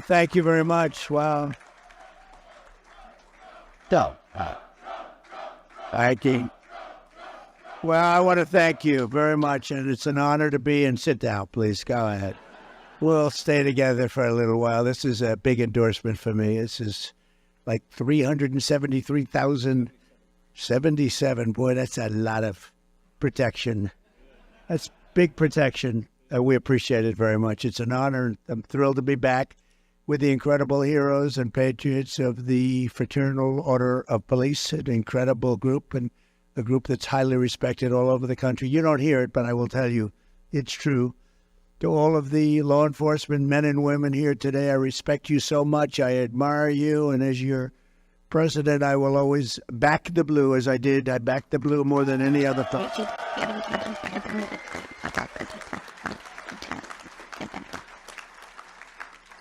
Thank you very much. Wow. So, thank you. Well, I want to thank you very much, and it's an honor to be, and sit down, please. Go ahead. We'll stay together for a little while. This is a big endorsement for me. This is like 373,077. Boy, that's a lot of protection. That's big protection. We appreciate it very much. It's an honor. I'm thrilled to be back with the incredible heroes and patriots of the Fraternal Order of Police, an incredible group, and a group that's highly respected all over the country. You don't hear it, but I will tell you, it's true. To all of the law enforcement men and women here today, I respect you so much. I admire you, and as your president, I will always back the blue, as I did. I backed the blue more than any other person.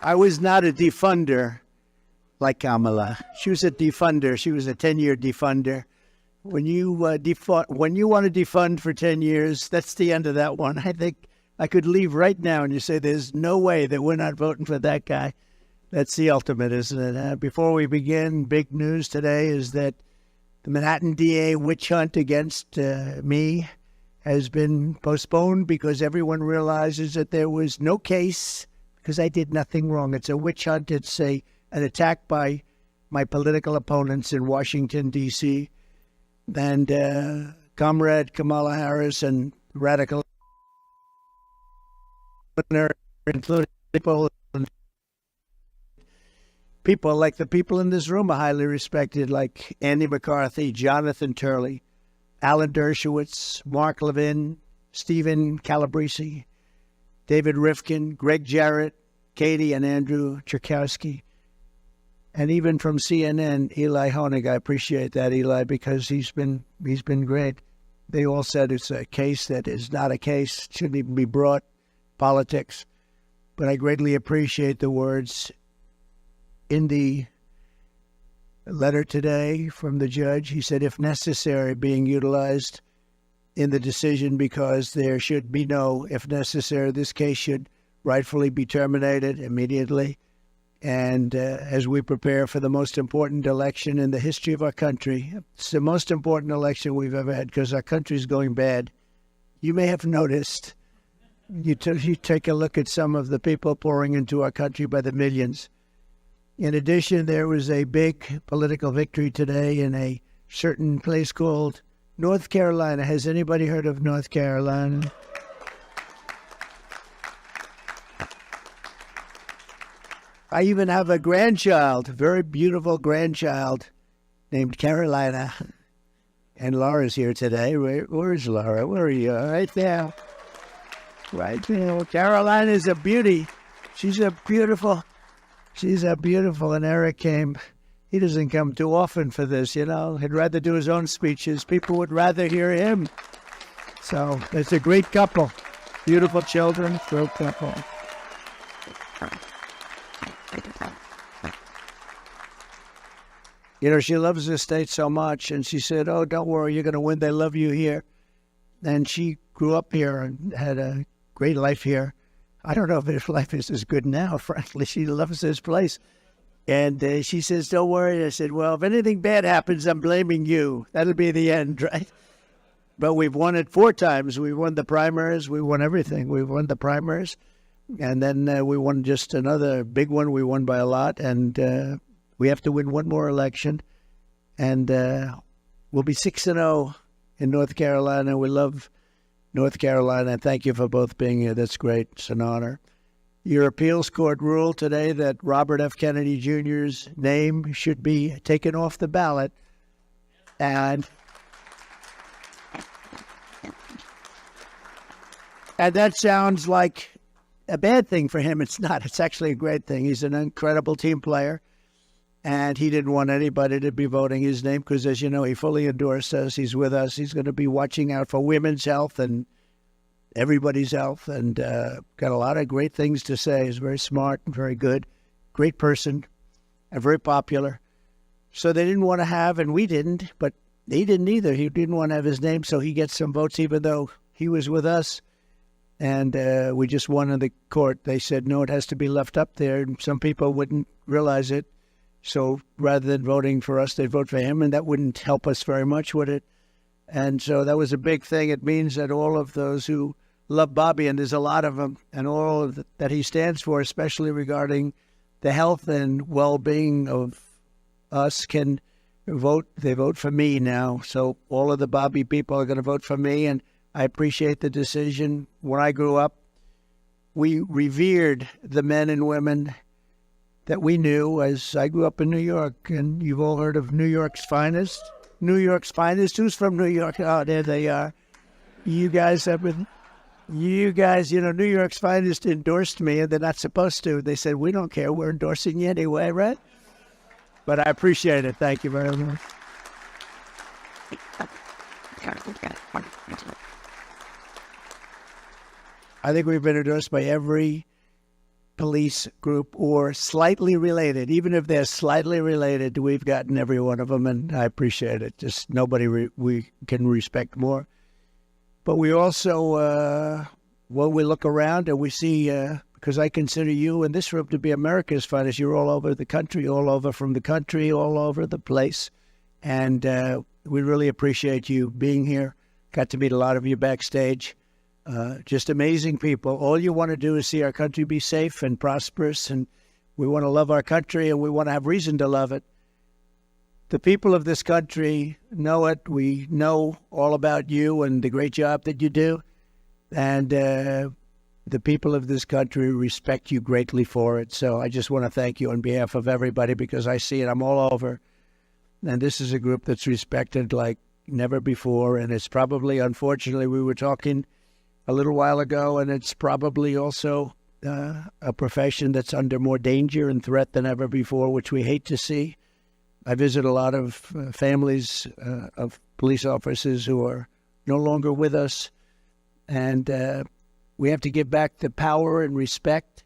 I was not a defunder like Kamala. She was a defunder. She was a 10-year defunder. When you want to defund for 10 years, that's the end of that one. I think I could leave right now and you say there's no way that we're not voting for that guy. That's the ultimate, isn't it? Before we begin, big news today is that the Manhattan DA witch hunt against me has been postponed because everyone realizes that there was no case because I did nothing wrong. It's a witch hunt. It's an attack by my political opponents in Washington, D.C., and Comrade Kamala Harris and radical, including people like the people in this room are highly respected, like Andy McCarthy, Jonathan Turley, Alan Dershowitz, Mark Levin, Stephen Calabrese, David Rifkin, Greg Jarrett, Katie and Andrew Cherkowski, and even from CNN, Eli Honig. I appreciate that, Eli, because he's been great. They all said it's a case that is not a case, shouldn't even be brought, politics. But I greatly appreciate the words in the letter today from the judge. He said, if necessary, being utilized in the decision because there should be no, if necessary, this case should rightfully be terminated immediately. And as we prepare for the most important election in the history of our country, it's the most important election we've ever had because our country's going bad. You may have noticed, you take a look at some of the people pouring into our country by the millions. In addition, there was a big political victory today in a certain place called North Carolina. Has anybody heard of North Carolina? I even have a grandchild, a very beautiful grandchild named Carolina. And Laura's here today. Where's Laura? Where are you? Right there. Right there. Carolina is a beauty. She's a beautiful. And Eric came. He doesn't come too often for this, you know. He'd rather do his own speeches. People would rather hear him. So it's a great couple. Beautiful children, great couple. You know, she loves this state so much, and she said, oh, don't worry, you're going to win. They love you here. And she grew up here and had a great life here. I don't know if her life is as good now, frankly. She loves this place. And she says, don't worry. I said, well, if anything bad happens, I'm blaming you. That'll be the end, right? But we've won it 4 times. We won the primaries. We won everything. We won the primaries. And then we won just another big one. We won by a lot. And we have to win one more election. And we'll be 6-0 in North Carolina. We love North Carolina. And thank you for both being here. That's great. It's an honor. Your appeals court ruled today that Robert F. Kennedy Jr.'s name should be taken off the ballot. And that sounds like a bad thing for him. It's not. It's actually a great thing. He's an incredible team player. And he didn't want anybody to be voting his name because, as you know, he fully endorsed us. He's with us. He's going to be watching out for women's health and everybody's health, and got a lot of great things to say. He's very smart and very good, great person, and very popular. So they didn't want to have, and we didn't, but he didn't either. He didn't want to have his name, so he gets some votes even though he was with us. And we just won in the court. They said, no, it has to be left up there. And some people wouldn't realize it. So rather than voting for us, they'd vote for him, and that wouldn't help us very much, would it? And so that was a big thing. It means that all of those who love Bobby, and there's a lot of them, and all of that he stands for, especially regarding the health and well-being of us, can vote. They vote for me now. So all of the Bobby people are going to vote for me, and I appreciate the decision. When I grew up, we revered the men and women that we knew as I grew up in New York, and you've all heard of New York's finest. New York's finest. Who's from New York? Oh, there they are. You guys have been, New York's finest endorsed me, and they're not supposed to. They said, we don't care. We're endorsing you anyway, right? But I appreciate it. Thank you very much. I think we've been endorsed by every police group or slightly related. Even if they're slightly related, we've gotten every one of them, and I appreciate it. Just nobody we can respect more. But we also, when we look around and we see, because I consider you in this room to be America's finest. You're all over the country, all over from the country, all over the place. And we really appreciate you being here. Got to meet a lot of you backstage. Just amazing people. All you want to do is see our country be safe and prosperous, and we want to love our country, and we want to have reason to love it. The people of this country know it. We know all about you and the great job that you do, and the people of this country respect you greatly for it. So I just want to thank you on behalf of everybody, because I see it. I'm all over, and this is a group that's respected like never before, and it's probably, unfortunately, we were talking a little while ago, and it's probably also a profession that's under more danger and threat than ever before, which we hate to see. I visit a lot of families of police officers who are no longer with us, and we have to give back the power and respect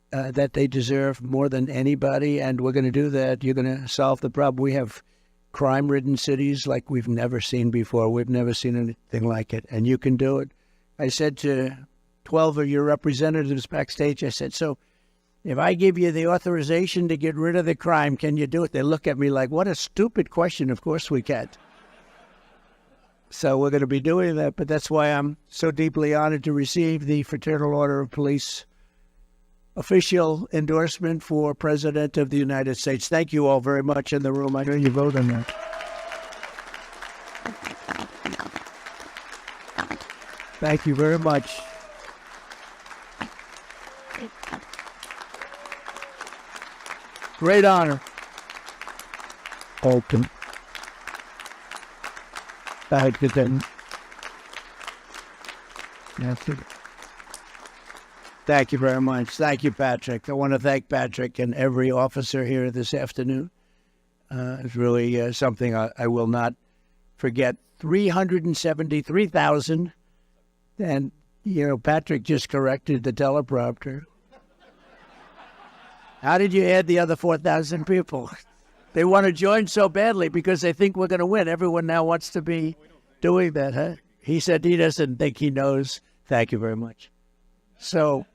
that they deserve more than anybody, and we're going to do that. You're going to solve the problem. We have crime-ridden cities like we've never seen before. We've never seen anything like it, and you can do it. I said to 12 of your representatives backstage, I said, so if I give you the authorization to get rid of the crime, can you do it? They look at me like, what a stupid question. Of course we can't. So we're going to be doing that, but that's why I'm so deeply honored to receive the Fraternal Order of Police official endorsement for President of the United States. Thank you all very much in the room. I know you vote on that. Thank you very much. Great honor. Open. Thank you, then. Thank you very much. Thank you, Patrick. I want to thank Patrick and every officer here this afternoon. It's really something I will not forget. 373,000. And, Patrick just corrected the teleprompter. How did you add the other 4,000 people? They want to join so badly because they think we're going to win. Everyone now wants to be doing that, huh? He said he doesn't think he knows. Thank you very much. So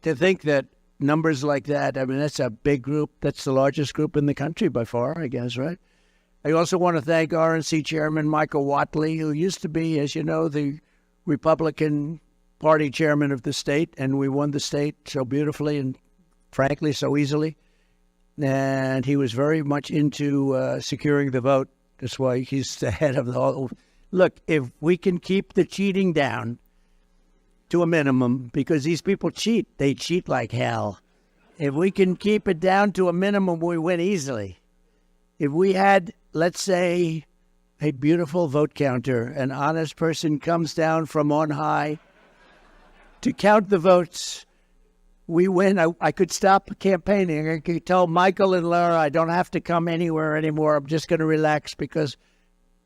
to think that numbers like that, I mean, that's a big group. That's the largest group in the country by far, I guess, right? I also want to thank RNC Chairman Michael Whatley, who used to be, as you know, the Republican Party chairman of the state, and we won the state so beautifully and frankly so easily. And he was very much into securing the vote. That's why he's the head of the whole. Look, if we can keep the cheating down to a minimum, because these people cheat. They cheat like hell. If we can keep it down to a minimum, we win easily. If we had, let's say, a beautiful vote counter, an honest person comes down from on high to count the votes, we win. I could stop campaigning. I could tell Michael and Laura, I don't have to come anywhere anymore. I'm just going to relax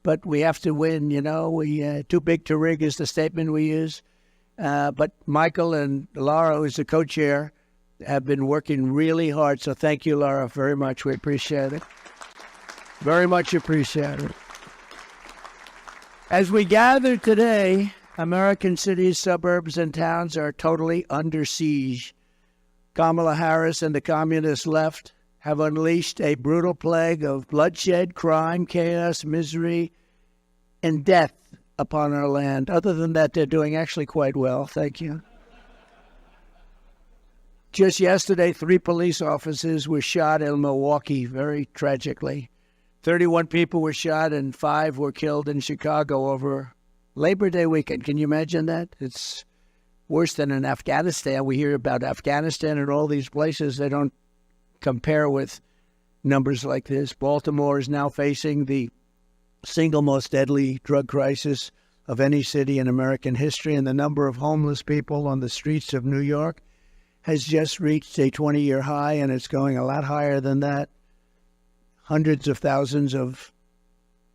but we have to win, We too big to rig is the statement we use. But Michael and Laura, who's the co-chair, have been working really hard. So thank you, Laura, very much. We appreciate it. Very much appreciate it. As we gather today American cities, suburbs, and towns are totally under siege. Kamala Harris and the communist left have unleashed a brutal plague of bloodshed, crime, chaos, misery, and death upon our land. Other than that, they're doing actually quite well. Thank you. Just yesterday, 3 police officers were shot in Milwaukee, very tragically. 31 people were shot and 5 were killed in Chicago over Labor Day weekend. Can you imagine that? It's worse than in Afghanistan. We hear about Afghanistan and all these places. They don't compare with numbers like this. Baltimore is now facing the single most deadly drug crisis of any city in American history, and the number of homeless people on the streets of New York has just reached a 20-year high, and it's going a lot higher than that. Hundreds of thousands of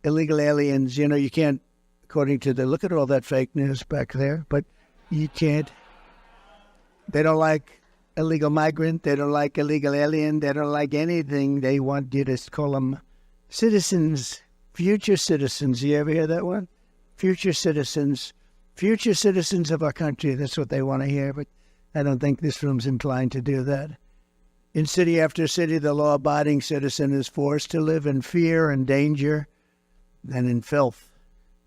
illegal aliens. You know, you can't, according to look at all that fake news back there, but you can't. They don't like illegal migrant. They don't like illegal alien. They don't like anything. They want you to call them citizens, future citizens. You ever hear that one? Future citizens of our country. That's what they want to hear, but I don't think this room's inclined to do that. In city after city, the law-abiding citizen is forced to live in fear and danger and in filth.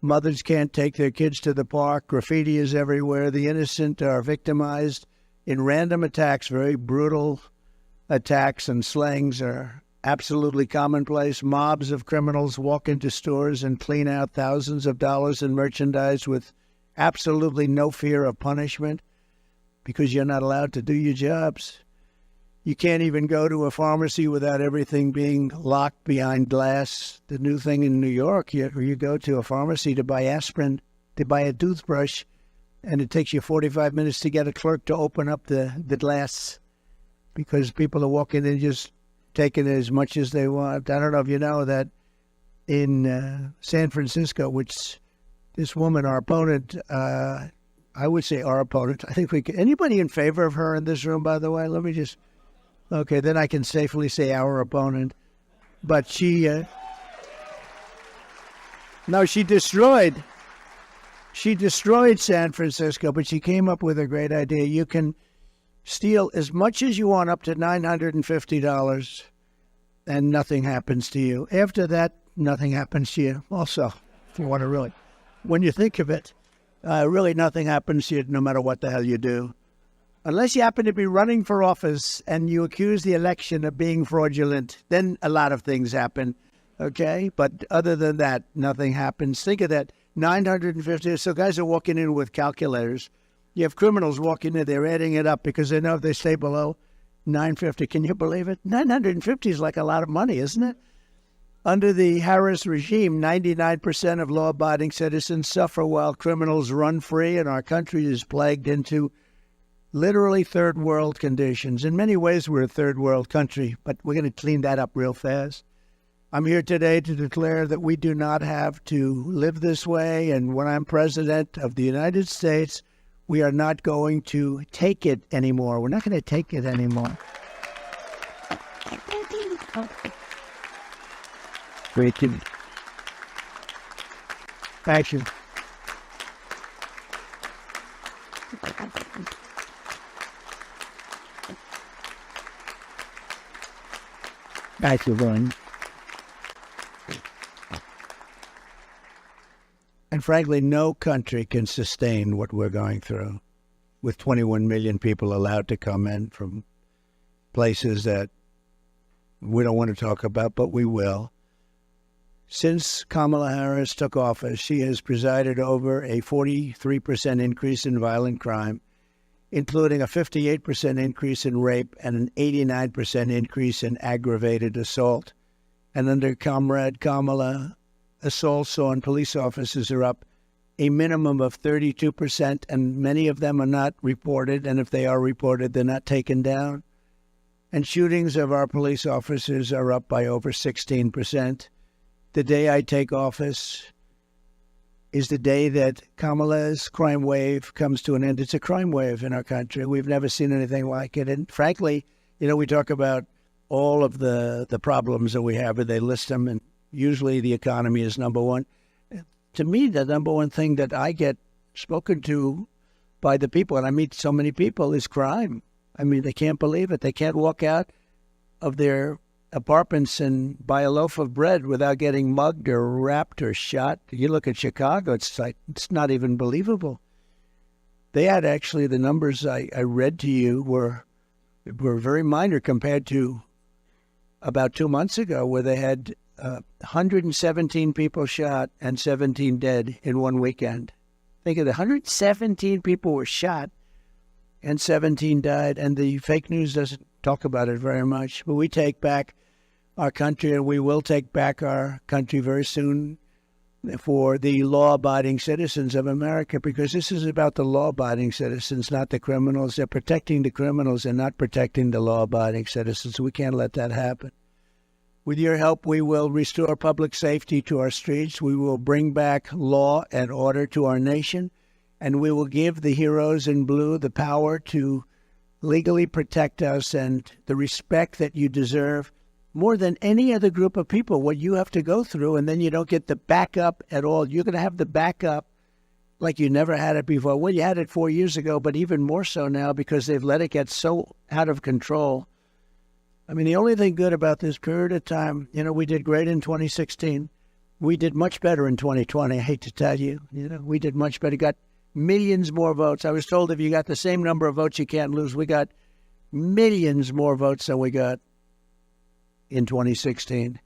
Mothers can't take their kids to the park. Graffiti is everywhere. The innocent are victimized in random attacks. Very brutal attacks and slangs are absolutely commonplace. Mobs of criminals walk into stores and clean out thousands of dollars in merchandise with absolutely no fear of punishment because you're not allowed to do your jobs. You can't even go to a pharmacy without everything being locked behind glass. The new thing in New York, you go to a pharmacy to buy aspirin, to buy a toothbrush, and it takes you 45 minutes to get a clerk to open up the glass because people are walking in just taking as much as they want. I don't know if you know that in San Francisco, which this woman, our opponent, I would say our opponent. I think we can. Anybody in favor of her in this room, by the way? Let me just... Okay, then I can safely say our opponent. But she destroyed San Francisco, but she came up with a great idea. You can steal as much as you want, up to $950, and nothing happens to you. After that, nothing happens to you also, if you want to really. When you think of it, really nothing happens to you no matter what the hell you do. Unless you happen to be running for office and you accuse the election of being fraudulent, then a lot of things happen, okay? But other than that, nothing happens. Think of that, 950. So guys are walking in with calculators. You have criminals walking in, they're adding it up because they know if they stay below 950. Can you believe it? 950 is like a lot of money, isn't it? Under the Harris regime, 99% of law-abiding citizens suffer while criminals run free, and our country is plagued into literally third world conditions. In many ways, we're a third world country, but we're going to clean that up real fast. I'm here today to declare that we do not have to live this way. And when I'm president of the United States, we are not going to take it anymore. We're not going to take it anymore. Thank you. Thank you. Thank you, Vern. And frankly, no country can sustain what we're going through with 21 million people allowed to come in from places that we don't want to talk about, but we will. Since Kamala Harris took office, she has presided over a 43% increase in violent crime, including a 58% increase in rape and an 89% increase in aggravated assault. And under Comrade Kamala, assaults on police officers are up a minimum of 32%, and many of them are not reported, and if they are reported, they're not taken down. And shootings of our police officers are up by over 16%. The day I take office is the day that Kamala's crime wave comes to an end. It's a crime wave in our country. We've never seen anything like it. And frankly, you know, we talk about all of the problems that we have, and they list them, and usually the economy is number one. To me, the number one thing that I get spoken to by the people, and I meet so many people, is crime. I mean, they can't believe it. They can't walk out of their apartments and buy a loaf of bread without getting mugged or wrapped or shot. You look at Chicago, it's like, it's not even believable. They had actually, the numbers I read to you were very minor compared to about 2 months ago, where they had 117 people shot and 17 dead in one weekend. Think of it, 117 people were shot and 17 died, and the fake news doesn't talk about it very much. But we take back our country, and we will take back our country very soon for the law-abiding citizens of America, because this is about the law-abiding citizens, not the criminals. They're protecting the criminals and not protecting the law-abiding citizens. We can't let that happen. With your help, we will restore public safety to our streets. We will bring back law and order to our nation, and we will give the heroes in blue the power to legally protect us and the respect that you deserve more than any other group of people. What you have to go through, and then you don't get the backup at all. You're going to have the backup like you never had it before. Well, you had it 4 years ago, but even more so now because they've let it get so out of control. I mean, the only thing good about this period of time, we did great in 2016. We did much better in 2020. I hate to tell you, we did much better. Got millions more votes. I was told if you got the same number of votes, you can't lose. We got millions more votes than we got in 2016.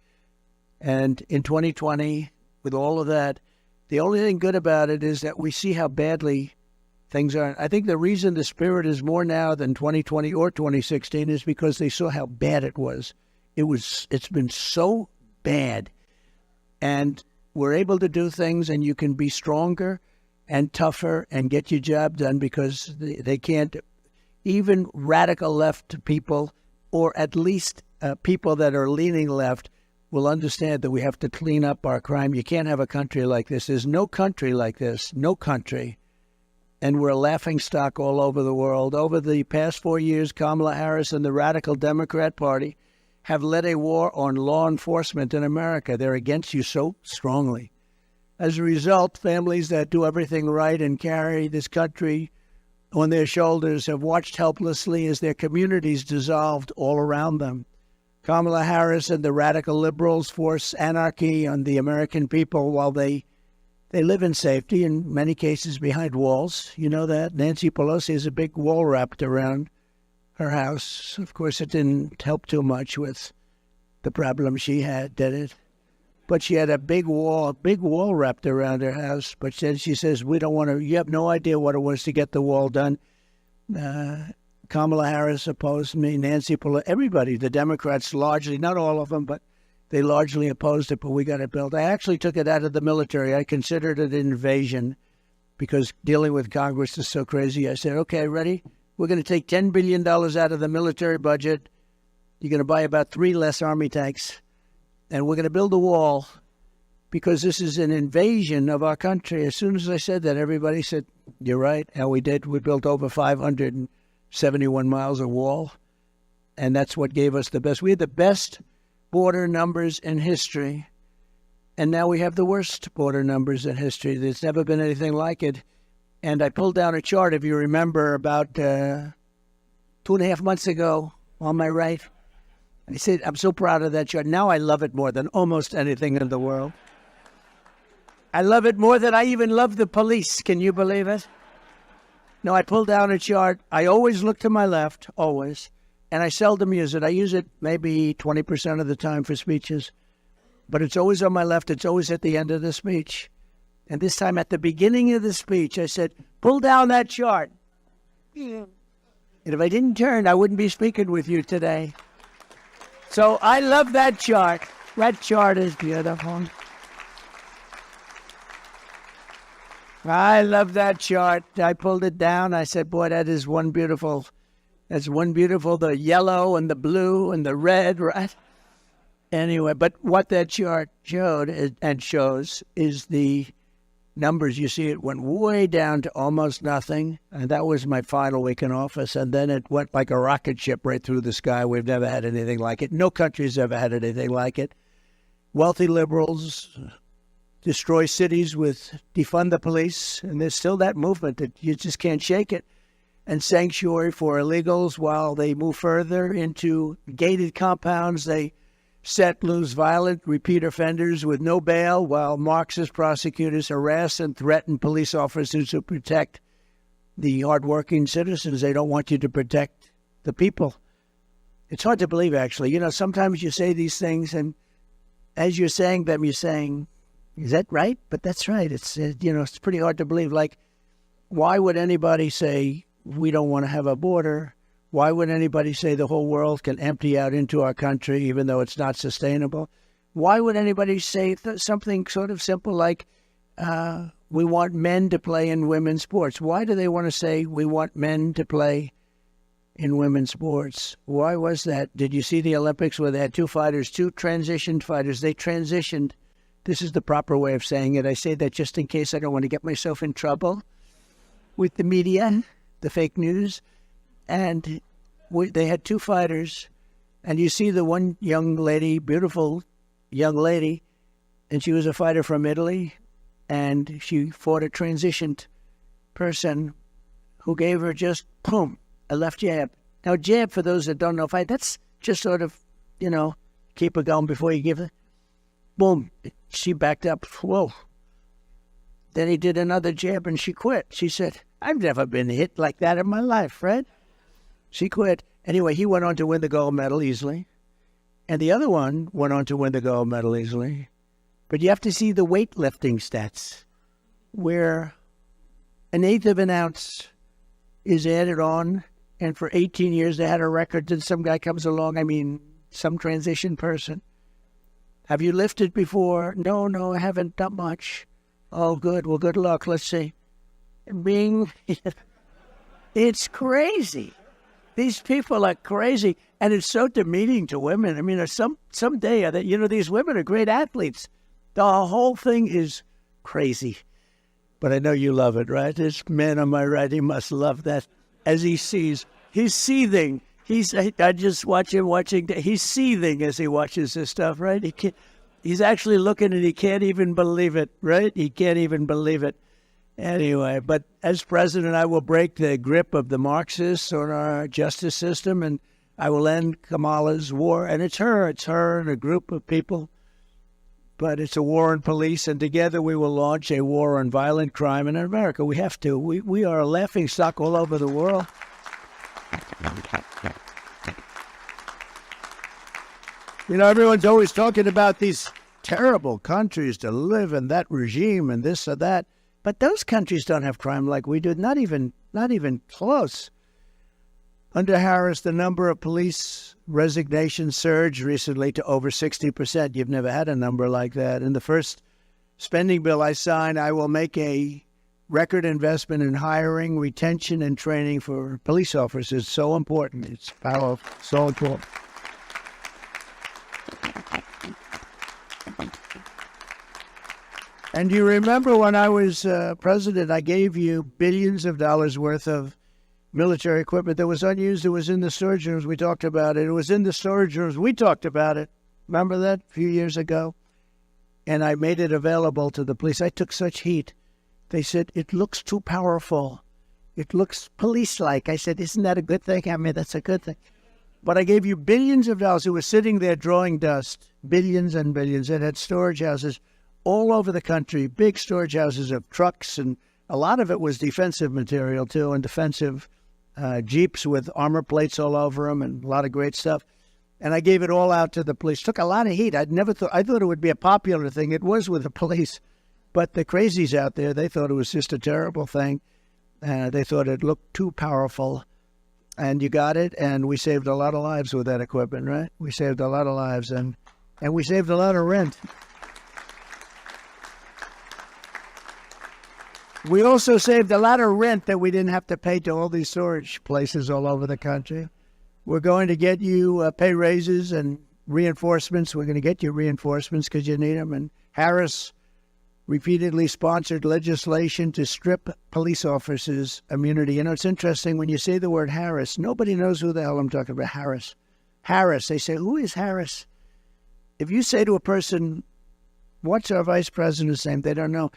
And in 2020, with all of that, the only thing good about it is that we see how badly things are. I think the reason the spirit is more now than 2020 or 2016 is because they saw how bad it was. It's been so bad. And we're able to do things, and you can be stronger and tougher and get your job done, because they can't, even radical left people, or at least people that are leaning left, will understand that we have to clean up our crime. You can't have a country like this. There's no country like this, no country. And we're a laughingstock all over the world. Over the past 4 years, Kamala Harris and the radical Democrat Party have led a war on law enforcement in America. They're against you so strongly. As a result, families that do everything right and carry this country on their shoulders have watched helplessly as their communities dissolved all around them. Kamala Harris and the radical liberals force anarchy on the American people while they live in safety, in many cases behind walls. You know that. Nancy Pelosi has a big wall wrapped around her house. Of course, it didn't help too much with the problem she had, did it? But she had a big wall wrapped around her house. But then she says, we don't want to, you have no idea what it was to get the wall done. Kamala Harris opposed me, Nancy Pelosi, everybody, the Democrats largely, not all of them, but they largely opposed it, but we got it built. I actually took it out of the military. I considered it an invasion because dealing with Congress is so crazy. I said, okay, ready? We're going to take $10 billion out of the military budget. You're going to buy about 3 less Army tanks, and we're going to build a wall because this is an invasion of our country. As soon as I said that, everybody said, you're right. And we did. We built over 571 miles of wall, and that's what gave us the best. We had the best border numbers in history, and now we have the worst border numbers in history. There's never been anything like it. And I pulled down a chart, if you remember, about 2.5 months ago on my right. I said, I'm so proud of that chart. Now I love it more than almost anything in the world. I love it more than I even love the police. Can you believe it? No, I pulled down a chart. I always look to my left, always. And I seldom use it. I use it maybe 20% of the time for speeches. But it's always on my left. It's always at the end of the speech. And this time at the beginning of the speech, I said, pull down that chart. And if I didn't turn, I wouldn't be speaking with you today. So I love that chart. That chart is beautiful. I love that chart. I pulled it down. I said, boy, that is one beautiful. That's one beautiful, the yellow and the blue and the red, right? Anyway, but what that chart showed and shows is the numbers. You see, it went way down to almost nothing. And that was my final week in office. And then it went like a rocket ship right through the sky. We've never had anything like it. No country's ever had anything like it. Wealthy liberals destroy cities with defund the police, and there's still that movement that you just can't shake it, and sanctuary for illegals while they move further into gated compounds. They set loose violent repeat offenders with no bail while Marxist prosecutors harass and threaten police officers to protect the hardworking citizens. They don't want you to protect the people. It's hard to believe, actually. You know, sometimes you say these things, and as you're saying them, you're saying, is that right? But that's right. It's, it's pretty hard to believe. Like, why would anybody say we don't want to have a border? Why would anybody say the whole world can empty out into our country even though it's not sustainable? Why would anybody say something sort of simple like we want men to play in women's sports? Why do they want to say we want men to play in women's sports? Why was that? Did you see the Olympics where they had two transitioned fighters? They transitioned. This is the proper way of saying it. I say that just in case I don't want to get myself in trouble with the media, the fake news. And they had two fighters, and you see the one young lady, beautiful young lady, and she was a fighter from Italy, and she fought a transitioned person who gave her just, boom, a left jab. Now, jab, for those that don't know, that's just sort of, keep her going before you give it. Boom, she backed up. Whoa. Then he did another jab, and she quit. She said, I've never been hit like that in my life, right? She quit. Anyway, he went on to win the gold medal easily. And the other one went on to win the gold medal easily. But you have to see the weightlifting stats, where an eighth of an ounce is added on. And for 18 years, they had a record. Then some guy comes along, some transition person. Have you lifted before? No, I haven't done much. Oh, good. Well, good luck. Let's see. It's crazy. These people are crazy, and it's so demeaning to women. Someday, these women are great athletes. The whole thing is crazy. But I know you love it, right? This man on my right, he must love that. As he sees, he's seething. I just watch him watching. He's seething as he watches this stuff, right? He's actually looking, and he can't even believe it, right? He can't even believe it. Anyway, but as president, I will break the grip of the Marxists on our justice system, and I will end Kamala's war. And it's her and a group of people. But it's a war on police, and together we will launch a war on violent crime in America. We have to. We are a laughingstock all over the world. Everyone's always talking about these terrible countries to live in, that regime and this or that. But those countries don't have crime like we do, not even close. Under Harris, the number of police resignations surged recently to over 60%. You've never had a number like that. In the first spending bill I signed, I will make a record investment in hiring, retention, and training for police officers. So important. It's powerful. So important. And you remember when I was president, I gave you billions of dollars worth of military equipment that was unused. It was in the storage rooms. We talked about it. It was in the storage rooms. We talked about it. Remember that a few years ago? And I made it available to the police. I took such heat. They said, it looks too powerful. It looks police-like. I said, isn't that a good thing? That's a good thing. But I gave you billions of dollars. It was sitting there drawing dust. Billions and billions. It had storage houses all over the country, big storage houses of trucks, and a lot of it was defensive material, too, and defensive Jeeps with armor plates all over them and a lot of great stuff. And I gave it all out to the police. Took a lot of heat. I thought it would be a popular thing. It was with the police. But the crazies out there, they thought it was just a terrible thing. They thought it looked too powerful. And you got it, and we saved a lot of lives with that equipment, right? We saved a lot of lives, and we saved a lot of rent. We also saved a lot of rent that we didn't have to pay to all these storage places all over the country. We're going to get you pay raises and reinforcements. We're going to get you reinforcements because you need them. And Harris repeatedly sponsored legislation to strip police officers' immunity. It's interesting when you say the word Harris, nobody knows who the hell I'm talking about. Harris. They say, who is Harris? If you say to a person, What's our vice president's name? They don't know.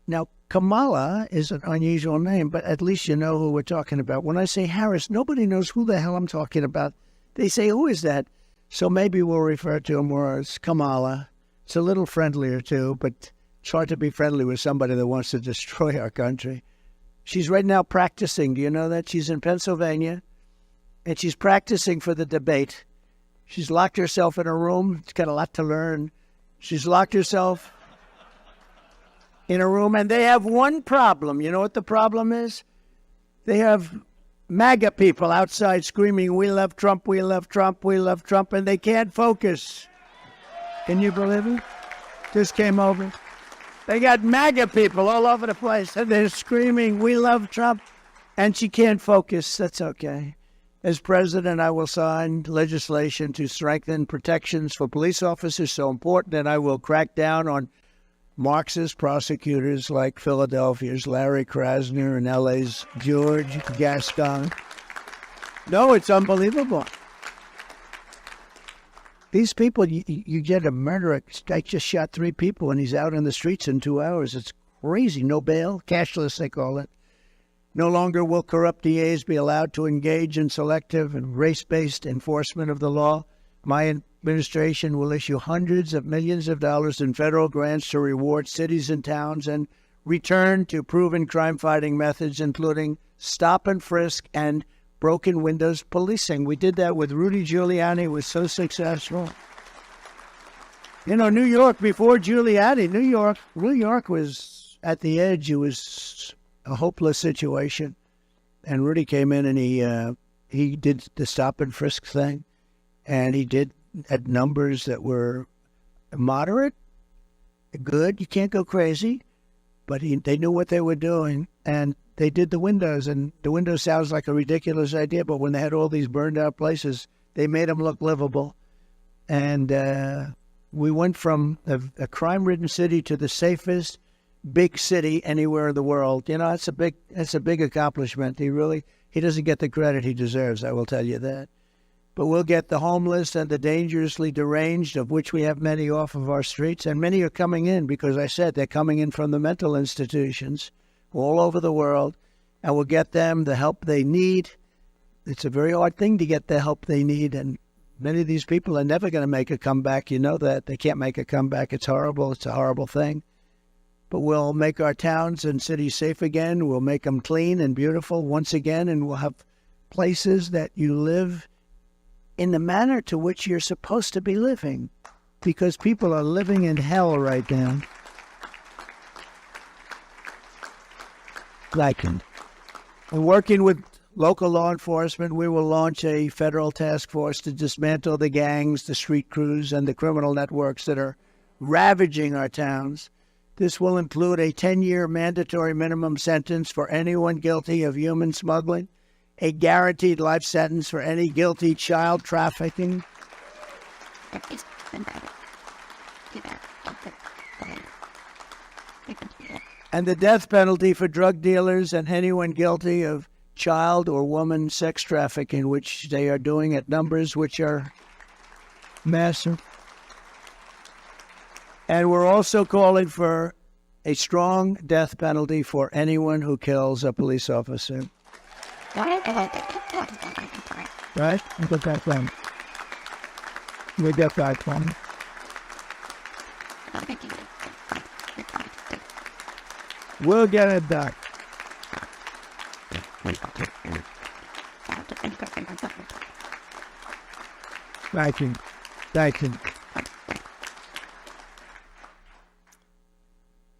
Now, Kamala is an unusual name, but at least you know who we're talking about. When I say Harris, nobody knows who the hell I'm talking about. They say, who is that? So maybe we'll refer to him more as Kamala. It's a little friendlier, too, but it's hard to be friendly with somebody that wants to destroy our country. She's right now practicing. Do you know that? She's in Pennsylvania, and she's practicing for the debate. She's locked herself in a room. She's got a lot to learn. She's locked herself in a room, and they have one problem. You know what the problem is? They have MAGA people outside screaming, "We love Trump, we love Trump, we love Trump," and they can't focus. Can you believe it? Just came over. They got MAGA people all over the place, and they're screaming, "We love Trump," and she can't focus. That's okay. As president, I will sign legislation to strengthen protections for police officers, so important, and I will crack down on Marxist prosecutors like Philadelphia's Larry Krasner and LA's George Gascon. No, it's unbelievable. These people, you get a murderer, guy just shot 3 people and he's out in the streets in 2 hours. It's crazy. No bail, cashless they call it. No longer will corrupt DAs be allowed to engage in selective and race-based enforcement of the law. My administration will issue hundreds of millions of dollars in federal grants to reward cities and towns and return to proven crime-fighting methods, including stop and frisk and broken windows policing. We did that with Rudy Giuliani. It was so successful. You know, New York, before Giuliani, New York was at the edge. It was a hopeless situation. And Rudy came in and he did the stop and frisk thing. And he did at numbers that were moderate, good. You can't go crazy. But they knew what they were doing. And they did the windows. And the windows sounds like a ridiculous idea. But when they had all these burned out places, they made them look livable. And we went from a crime-ridden city to the safest big city anywhere in the world. You know, it's a big accomplishment. He doesn't get the credit he deserves, I will tell you that. But we'll get the homeless and the dangerously deranged, of which we have many off of our streets, and many are coming in because I said they're coming in from the mental institutions all over the world, and we'll get them the help they need. It's a very hard thing to get the help they need, and many of these people are never going to make a comeback. You know that. They can't make a comeback. It's horrible. It's a horrible thing. But we'll make our towns and cities safe again. We'll make them clean and beautiful once again, and we'll have places that you live in the manner to which you're supposed to be living, because people are living in hell right now. And working with local law enforcement, we will launch a federal task force to dismantle the gangs, the street crews, and the criminal networks that are ravaging our towns. This will include a 10-year mandatory minimum sentence for anyone guilty of human smuggling, a guaranteed life sentence for any guilty child trafficking, and the death penalty for drug dealers and anyone guilty of child or woman sex trafficking, which they are doing at numbers which are massive. And we're also calling for a strong death penalty for anyone who kills a police officer. Right? We got that one. We got that one. We'll get it done. Thank you. Thank you.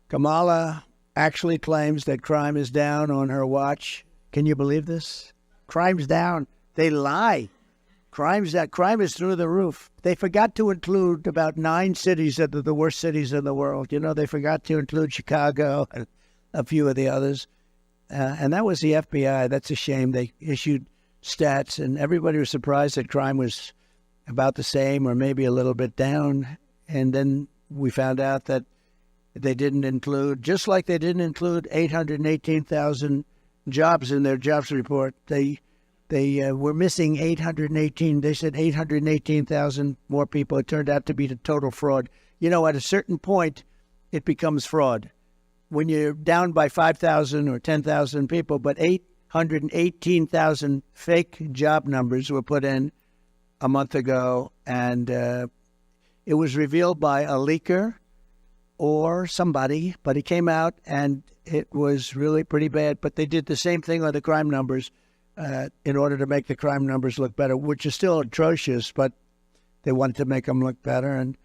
Kamala actually claims that crime is down on her watch. Can you believe this? Crime's down. They lie. Crime is through the roof. They forgot to include about 9 cities that are the worst cities in the world. You know, they forgot to include Chicago and a few of the others. And that was the FBI. That's a shame. They issued stats, and everybody was surprised that crime was about the same or maybe a little bit down. And then we found out that they didn't include, just like they didn't include 818,000 jobs in their jobs report. They were missing 818. They said 818,000 more people. It turned out to be the total fraud. You know, at a certain point, it becomes fraud. When you're down by 5,000 or 10,000 people, but 818,000 fake job numbers were put in a month ago, and it was revealed by a leaker or somebody, but it came out and it was really pretty bad. But they did the same thing on the crime numbers in order to make the crime numbers look better, which is still atrocious, but they wanted to make them look better. And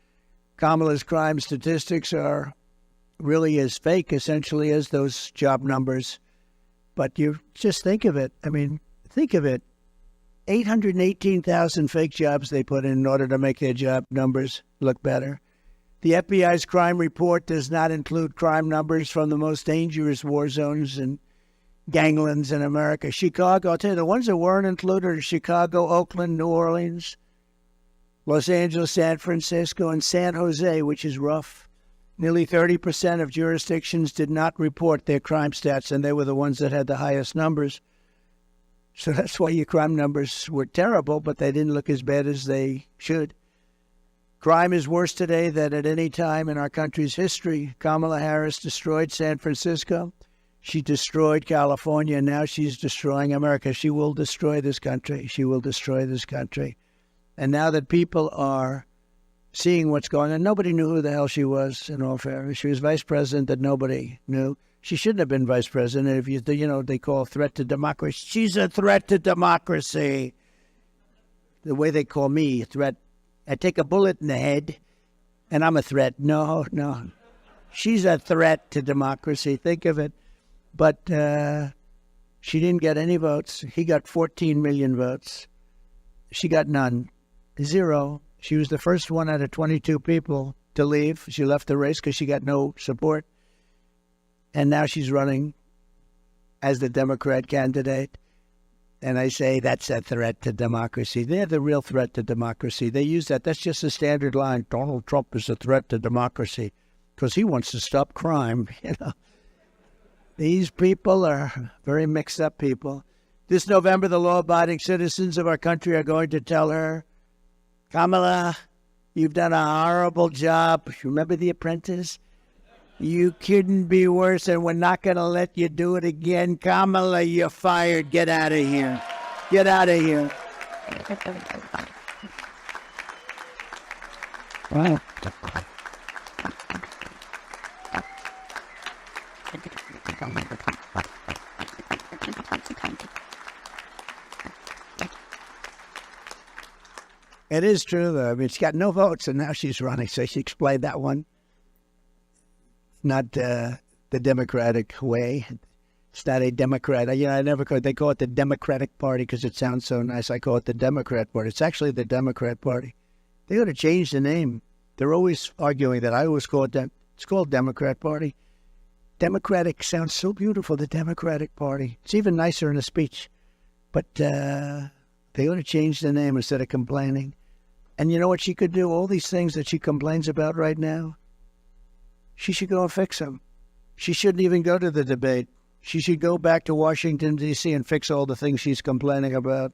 Kamala's crime statistics are really as fake, essentially, as those job numbers. But you just think of it. I mean, think of it. 818,000 fake jobs they put in order to make their job numbers look better. The FBI's crime report does not include crime numbers from the most dangerous war zones and ganglands in America. Chicago, I'll tell you, the ones that weren't included are Chicago, Oakland, New Orleans, Los Angeles, San Francisco, and San Jose, which is rough. Nearly 30% of jurisdictions did not report their crime stats, and they were the ones that had the highest numbers. So that's why your crime numbers were terrible, but they didn't look as bad as they should. Crime is worse today than at any time in our country's history. Kamala Harris destroyed San Francisco. She destroyed California, and now she's destroying America. She will destroy this country. She will destroy this country. And now that people are seeing what's going on, nobody knew who the hell she was, in all fairness. She was vice president that nobody knew. She shouldn't have been vice president. If they call a threat to democracy. She's a threat to democracy. The way they call me, a threat. I take a bullet in the head, and I'm a threat. No. She's a threat to democracy. Think of it. But she didn't get any votes. He got 14 million votes. She got none. 0. She was the first one out of 22 people to leave. She left the race because she got no support. And now she's running as the Democrat candidate. And I say that's a threat to democracy. They're the real threat to democracy. They use that. That's just a standard line. Donald Trump is a threat to democracy because he wants to stop crime. You know, these people are very mixed up people. This November, the law-abiding citizens of our country are going to tell her, Kamala, you've done a horrible job. Remember The Apprentice? You couldn't be worse, and we're not going to let you do it again. Kamala, you're fired. Get out of here. Get out of here. Wow. It is true, though. I mean, she got no votes, and now she's running, so she explained that one. Not the Democratic way. It's not a Democrat. I never call it. They call it the Democratic Party because it sounds so nice. I call it the Democrat Party. It's actually the Democrat Party. They ought to change the name. They're always arguing that. I always call it it's called Democrat Party. Democratic sounds so beautiful, the Democratic Party. It's even nicer in a speech. But they ought to change the name instead of complaining. And you know what she could do? All these things that she complains about right now, she should go and fix them. She shouldn't even go to the debate. She should go back to Washington, D.C. and fix all the things she's complaining about.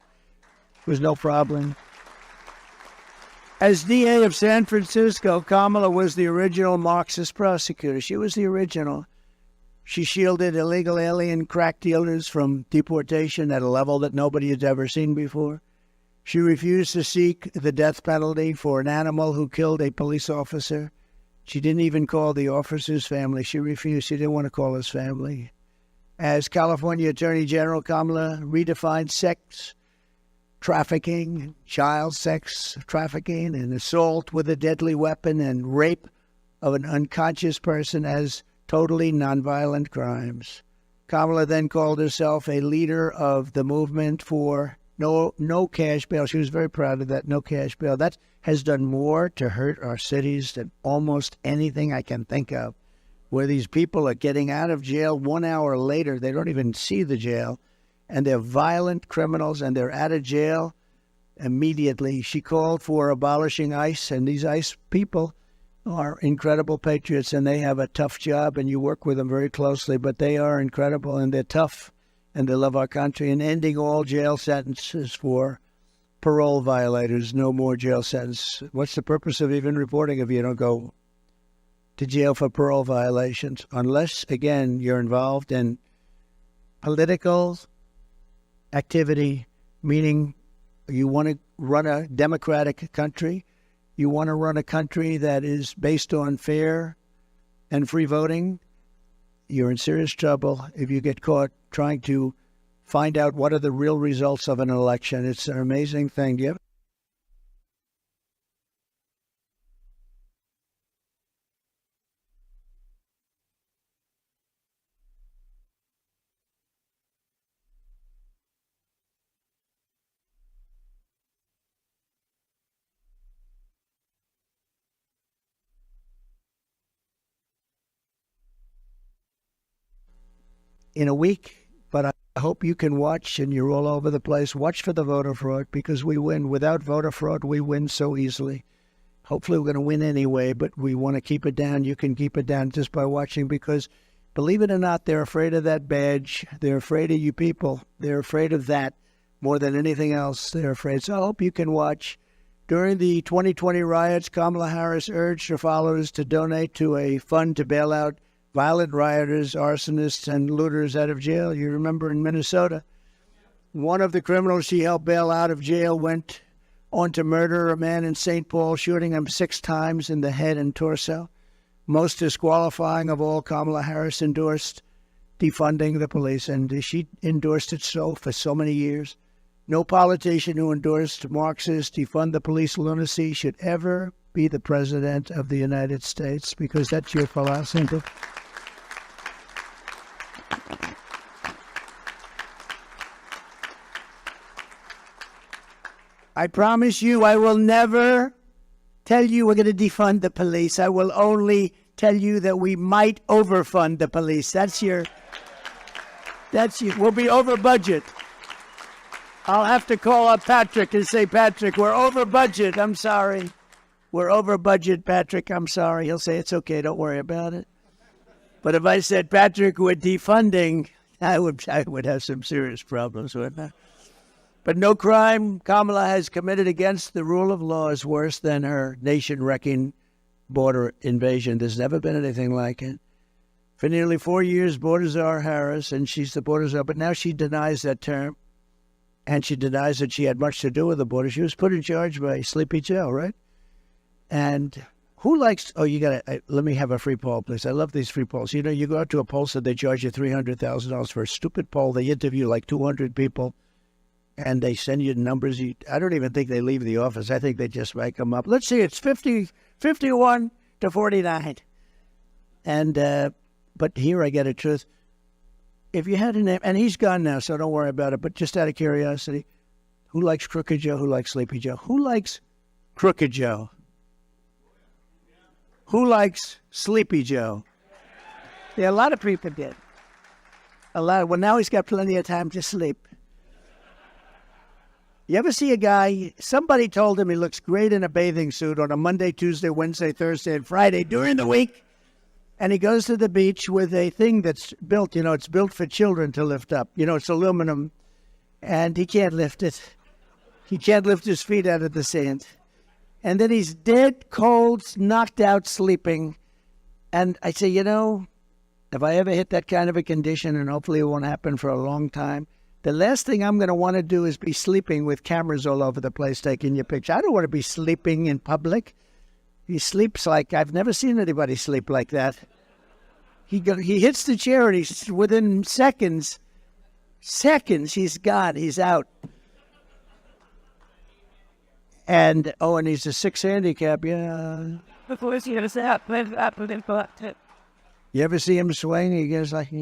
It was no problem. As DA of San Francisco, Kamala was the original Marxist prosecutor. She was the original. She shielded illegal alien crack dealers from deportation at a level that nobody had ever seen before. She refused to seek the death penalty for an animal who killed a police officer. She didn't even call the officer's family. She refused. She didn't want to call his family. As California Attorney General, Kamala redefined sex trafficking, child sex trafficking, and assault with a deadly weapon and rape of an unconscious person as totally nonviolent crimes. Kamala then called herself a leader of the movement for no cash bail. She was very proud of that, no cash bail. That has done more to hurt our cities than almost anything I can think of, where these people are getting out of jail 1 hour later. They don't even see the jail, and they're violent criminals, and they're out of jail immediately. She called for abolishing ICE, and these ICE people are incredible patriots, and they have a tough job, and you work with them very closely, but they are incredible, and they're tough, and they love our country, and ending all jail sentences for parole violators. No more jail sentence. What's the purpose of even reporting if you don't go to jail for parole violations unless, again, you're involved in political activity, meaning you want to run a democratic country, you want to run a country that is based on fair and free voting. You're in serious trouble if you get caught trying to find out what are the real results of an election. It's an amazing thing. Do you ever in a week? But I hope you can watch, and you're all over the place. Watch for the voter fraud, because we win. Without voter fraud, we win so easily. Hopefully we're going to win anyway, but we want to keep it down. You can keep it down just by watching, because believe it or not, they're afraid of that badge. They're afraid of you people. They're afraid of that more than anything else. They're afraid. So I hope you can watch. During the 2020 riots, Kamala Harris urged her followers to donate to a fund to bail out violent rioters, arsonists, and looters out of jail. You remember in Minnesota, one of the criminals she helped bail out of jail went on to murder a man in St. Paul, shooting him 6 times in the head and torso. Most disqualifying of all, Kamala Harris endorsed defunding the police, and she endorsed it for so many years. No politician who endorsed Marxist defund the police lunacy should ever be the president of the United States, because that's your philosophy. I promise you, I will never tell you we're going to defund the police. I will only tell you that we might overfund the police. We'll be over budget. I'll have to call up Patrick and say, Patrick, we're over budget. I'm sorry. We're over budget, Patrick. I'm sorry. He'll say, it's okay. Don't worry about it. But if I said, Patrick, we're defunding, I would have some serious problems with that. But no crime Kamala has committed against the rule of law is worse than her nation-wrecking border invasion. There's never been anything like it. For nearly 4 years, Border Czar Harris, and she's the Border Czar, but now she denies that term, and she denies that she had much to do with the border. She was put in charge by Sleepy Joe, right? And who likes, let me have a free poll, please. I love these free polls. You know, you go out to a pollster, they charge you $300,000 for a stupid poll. They interview like 200 people. And they send you numbers. I don't even think they leave the office. I think they just make them up. Let's see, it's 51 to 49. And, but here I get a truth. If you had a name, and he's gone now, so don't worry about it, but just out of curiosity, who likes Crooked Joe? Who likes Sleepy Joe? Who likes Crooked Joe? Who likes Sleepy Joe? Yeah, a lot of people did. Well, now he's got plenty of time to sleep. You ever see a guy, somebody told him he looks great in a bathing suit on a Monday, Tuesday, Wednesday, Thursday, and Friday during the week, and he goes to the beach with a thing that's built, it's built for children to lift up. It's aluminum, and he can't lift it. He can't lift his feet out of the sand. And then he's dead, cold, knocked out, sleeping. And I say, if I ever hit that kind of a condition, and hopefully it won't happen for a long time, the last thing I'm going to want to do is be sleeping with cameras all over the place taking your picture. I don't want to be sleeping in public. He sleeps like, I've never seen anybody sleep like that. He hits the chair, and he's within seconds, he's gone, he's out. And he's a 6 handicap, yeah. You ever see him swing? He goes like,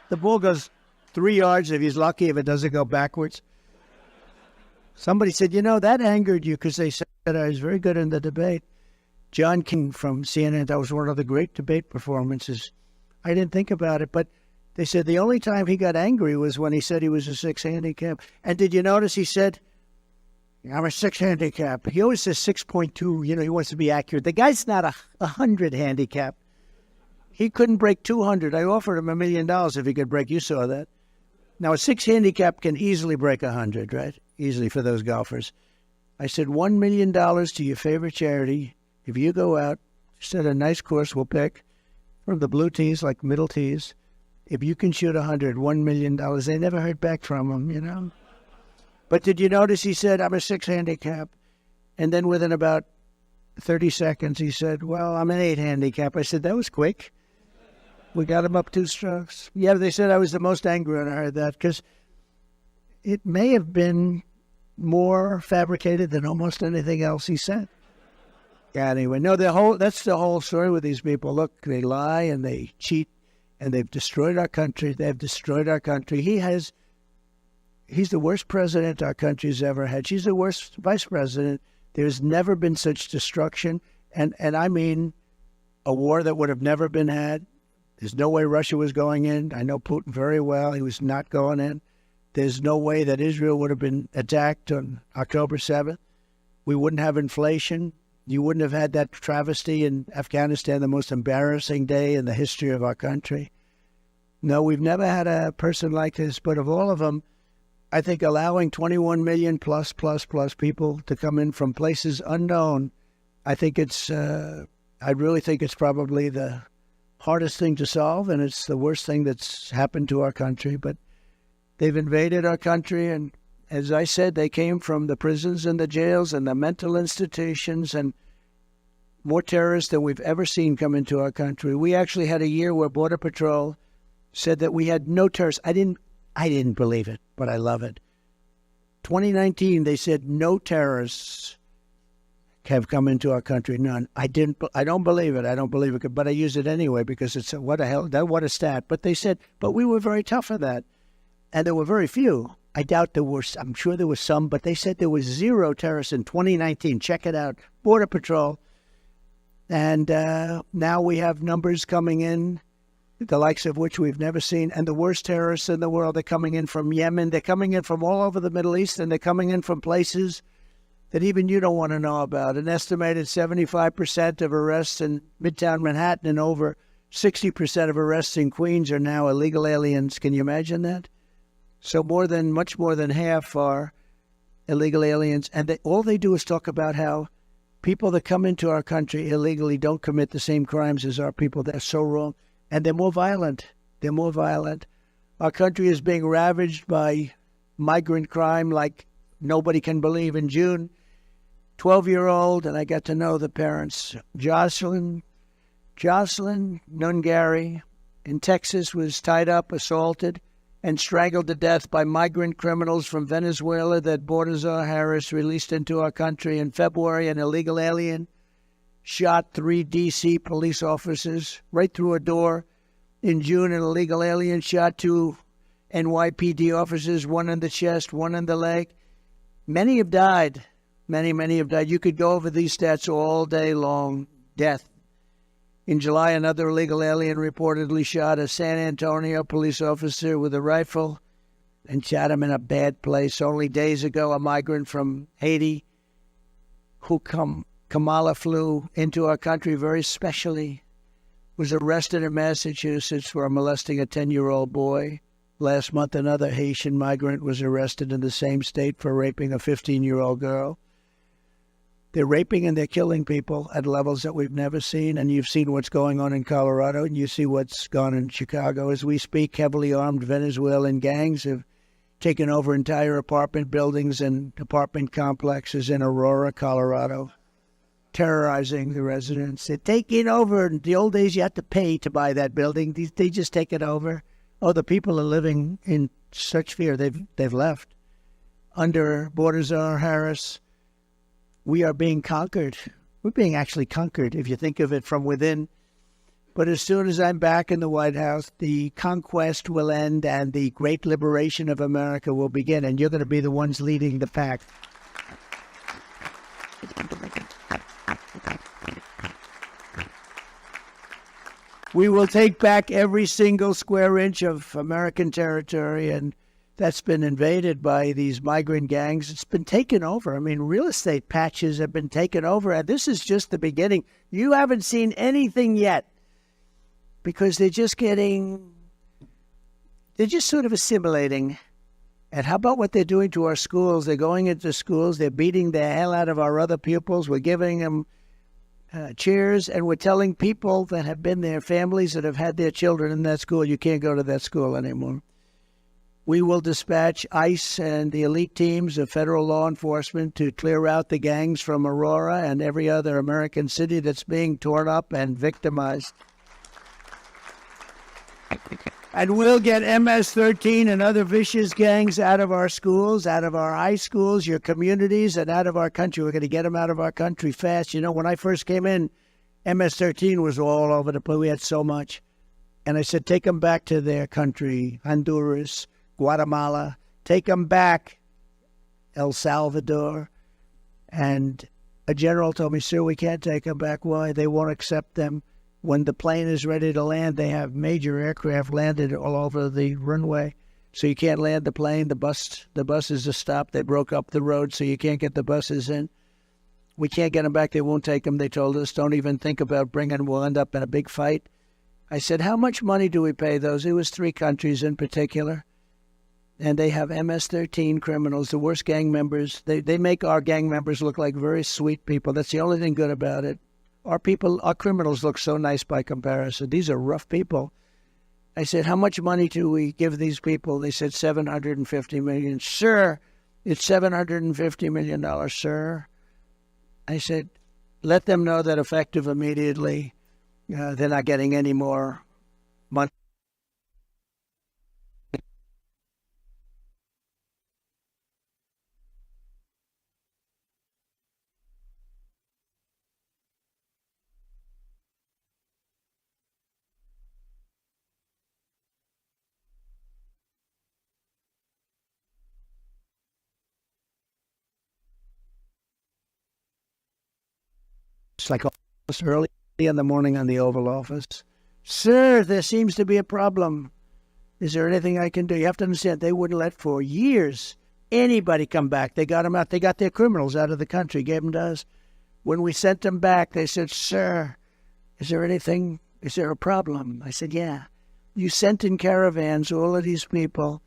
the ball goes 3 yards if he's lucky, if it doesn't go backwards. Somebody said, that angered you because they said I was very good in the debate. John King from CNN, that was one of the great debate performances. I didn't think about it, but they said the only time he got angry was when he said he was a 6 handicap. And did you notice he said, I'm a 6 handicap. He always says 6.2, he wants to be accurate. The guy's not a 100 handicap. He couldn't break 200. I offered him $1 million if he could break. You saw that. Now, a 6 handicap can easily break 100, right? Easily for those golfers. I said, $1 million to your favorite charity. If you go out, set a nice course we'll pick from the blue tees, like middle tees. If you can shoot $1 million. They never heard back from him, you know. But did you notice he said, I'm a 6 handicap? And then within about 30 seconds, he said, well, I'm an 8 handicap. I said, that was quick. We got him up 2 strokes. Yeah, they said I was the most angry when I heard that, because it may have been more fabricated than almost anything else he said. Yeah, anyway, no, that's the whole story with these people. Look, they lie and they cheat, and they've destroyed our country. They've destroyed our country. He's the worst president our country's ever had. She's the worst vice president. There's never been such destruction. And I mean a war that would have never been had. There's no way Russia was going in. I know Putin very well. He was not going in. There's no way that Israel would have been attacked on October 7th. We wouldn't have inflation. You wouldn't have had that travesty in Afghanistan, the most embarrassing day in the history of our country. No, we've never had a person like this. But of all of them, I think allowing 21 million plus people to come in from places unknown, I think I really think it's probably the hardest thing to solve, and it's the worst thing that's happened to our country. But they've invaded our country, and as I said, they came from the prisons and the jails and the mental institutions, and more terrorists than we've ever seen come into our country. We actually had a year where Border Patrol said that we had no terrorists. I didn't believe it, but I love it. 2019, they said no terrorists have come into our country. None. I don't believe it. I don't believe it, but I use it anyway because it's what a stat. But they said, but we were very tough for that, and there were very few. I doubt there were. I'm sure there was some, but they said there was 0 terrorists in 2019. Check it out, Border Patrol, and now we have numbers coming in, the likes of which we've never seen, and the worst terrorists in the world are coming in from Yemen. They're coming in from all over the Middle East, and they're coming in from places that even you don't want to know about. An estimated 75% of arrests in Midtown Manhattan and over 60% of arrests in Queens are now illegal aliens. Can you imagine that? So much more than half are illegal aliens, and all they do is talk about how people that come into our country illegally don't commit the same crimes as our people. They're so wrong. And they're more violent. They're more violent. Our country is being ravaged by migrant crime like nobody can believe. In June, 12-year-old, and I got to know the parents, Jocelyn Nungary in Texas was tied up, assaulted, and strangled to death by migrant criminals from Venezuela that Balthazar Harris released into our country. In February, an illegal alien shot 3 D.C. police officers right through a door. In June, an illegal alien shot 2 NYPD officers, 1 in the chest, 1 in the leg. Many have died. Many have died. You could go over these stats all day long. Death. In July, another illegal alien reportedly shot a San Antonio police officer with a rifle and shot him in a bad place. Only days ago, a migrant from Haiti who Kamala flew into our country very specially was arrested in Massachusetts for molesting a 10-year-old boy. Last month, another Haitian migrant was arrested in the same state for raping a 15-year-old girl. They're raping and they're killing people at levels that we've never seen. And you've seen what's going on in Colorado, and you see what's gone in Chicago. As we speak, heavily armed Venezuelan gangs have taken over entire apartment buildings and apartment complexes in Aurora, Colorado, terrorizing the residents. They're taking over. In the old days, you had to pay to buy that building. They just take it over. Oh, the people are living in such fear. They've left. Under Balthazar Harris, we are being conquered. We're being actually conquered, if you think of it from within. But as soon as I'm back in the White House, the conquest will end and the great liberation of America will begin. And you're going to be the ones leading the pack. We will take back every single square inch of American territory, and that's been invaded by these migrant gangs. It's been taken over. I mean, real estate patches have been taken over, and this is just the beginning. You haven't seen anything yet because they're just sort of assimilating And how about what they're doing to our schools? They're going into schools. They're beating the hell out of our other pupils. We're giving them chairs, and we're telling people that have been there, families that have had their children in that school, you can't go to that school anymore. We will dispatch ICE and the elite teams of federal law enforcement to clear out the gangs from Aurora and every other American city that's being torn up and victimized. And we'll get MS-13 and other vicious gangs out of our schools, out of our high schools, your communities, and out of our country. We're going to get them out of our country fast. You know, when I first came in, MS-13 was all over the place. We had so much. And I said, take them back to their country, Honduras, Guatemala. Take them back, El Salvador. And a general told me, sir, we can't take them back. Why? They won't accept them. When the plane is ready to land, they have major aircraft landed all over the runway. So you can't land the plane. The buses are stopped. They broke up the road, so you can't get the buses in. We can't get them back. They won't take them. They told us, don't even think about bringing them. We'll end up in a big fight. I said, how much money do we pay those? It was 3 countries in particular. And they have MS-13 criminals, the worst gang members. They make our gang members look like very sweet people. That's the only thing good about it. Our criminals look so nice by comparison. These are rough people. I said, how much money do we give these people? They said $750 million. Sir, it's $750 million, sir. I said, let them know that effective immediately, they're not getting any more money. It's like early in the morning on the Oval Office. Sir, there seems to be a problem. Is there anything I can do? You have to understand, they wouldn't let for years anybody come back. They got them out. They got their criminals out of the country, gave them to us. When we sent them back, they said, sir, is there anything? Is there a problem? I said, yeah. You sent in caravans all of these people,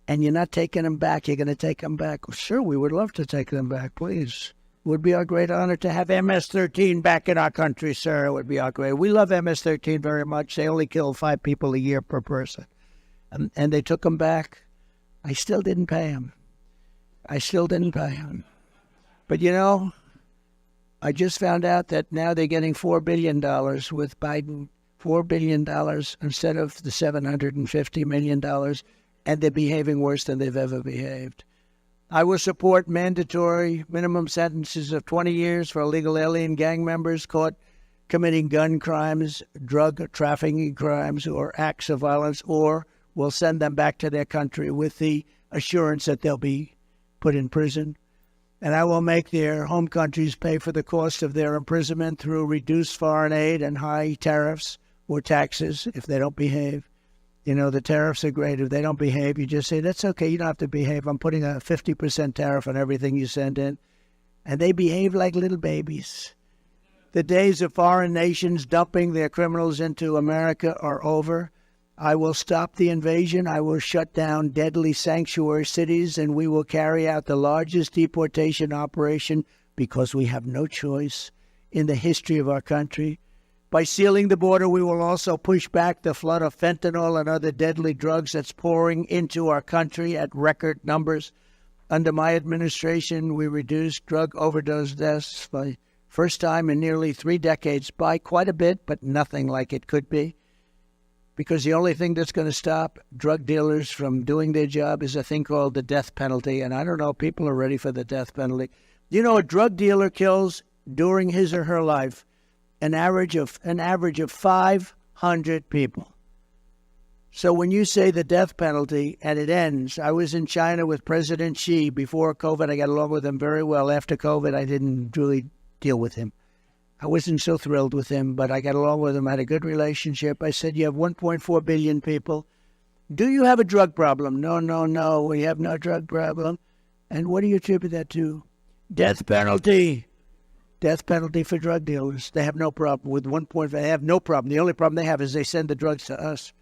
and you're not taking them back. You're going to take them back. Well, sure, we would love to take them back, please. It would be our great honor to have MS-13 back in our country, sir. It would be our great. We love MS-13 very much. They only kill 5 people a year per person. And they took them back. I still didn't pay them. But, you know, I just found out that now they're getting $4 billion with Biden, $4 billion instead of the $750 million, and they're behaving worse than they've ever behaved. I will support mandatory minimum sentences of 20 years for illegal alien gang members caught committing gun crimes, drug trafficking crimes, or acts of violence, or will send them back to their country with the assurance that they'll be put in prison. And I will make their home countries pay for the cost of their imprisonment through reduced foreign aid and high tariffs or taxes if they don't behave. You know, the tariffs are great. If they don't behave, you just say, that's okay, you don't have to behave. I'm putting a 50% tariff on everything you send in. And they behave like little babies. The days of foreign nations dumping their criminals into America are over. I will stop the invasion. I will shut down deadly sanctuary cities, and we will carry out the largest deportation operation, because we have no choice, in the history of our country. By sealing the border, we will also push back the flood of fentanyl and other deadly drugs that's pouring into our country at record numbers. Under my administration, we reduced drug overdose deaths by first time in nearly 3 decades by quite a bit, but nothing like it could be. Because the only thing that's going to stop drug dealers from doing their job is a thing called the death penalty. And I don't know, people are ready for the death penalty. You know, a drug dealer kills during his or her life an average of 500 people. So when you say the death penalty and it ends, I was in China with President Xi before COVID. I got along with him very well. After COVID, I didn't really deal with him. I wasn't so thrilled with him, but I got along with him. I had a good relationship. I said, you have 1.4 billion people. Do you have a drug problem? No, we have no drug problem. And what do you attribute that to? Death penalty. Death penalty for drug dealers. They have no problem with they have no problem. The only problem they have is they send the drugs to us.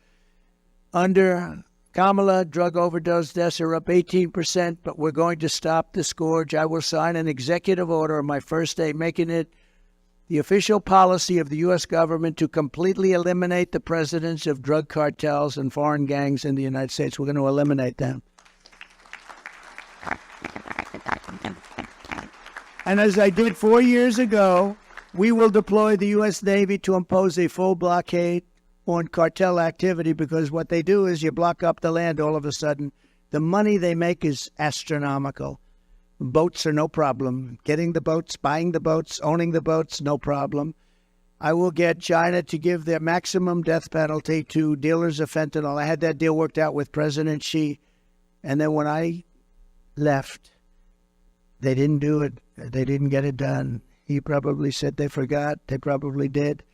Under Kamala, drug overdose deaths are up 18%, but we're going to stop the scourge. I will sign an executive order on my first day, making it the official policy of the U.S. government to completely eliminate the presence of drug cartels and foreign gangs in the United States. We're going to eliminate them. And as I did 4 years ago, we will deploy the U.S. Navy to impose a full blockade on cartel activity, because what they do is you block up the land all of a sudden. The money they make is astronomical. Boats are no problem. Getting the boats, buying the boats, owning the boats, no problem. I will get China to give their maximum death penalty to dealers of fentanyl. I had that deal worked out with President Xi. And then when I left, they didn't do it. They didn't get it done. He probably said they forgot. They probably did.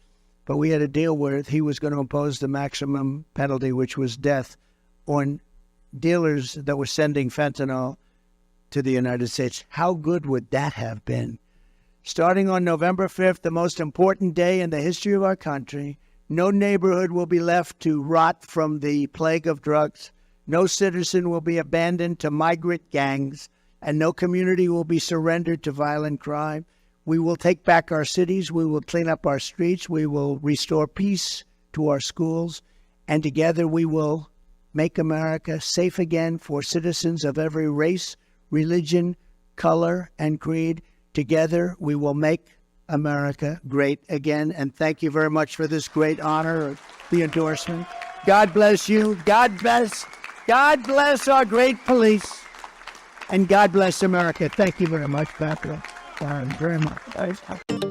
But we had a deal where he was going to impose the maximum penalty, which was death, on dealers that were sending fentanyl to the United States. How good would that have been? Starting on November 5th, the most important day in the history of our country, no neighborhood will be left to rot from the plague of drugs. No citizen will be abandoned to migrant gangs, and no community will be surrendered to violent crime. We will take back our cities. We will clean up our streets. We will restore peace to our schools. And together we will make America safe again for citizens of every race, religion, color, and creed. Together we will make America great again. And thank you very much for this great honor of the endorsement. God bless you. God bless our great police. And God bless America. Thank you very much, Patrick. Very much.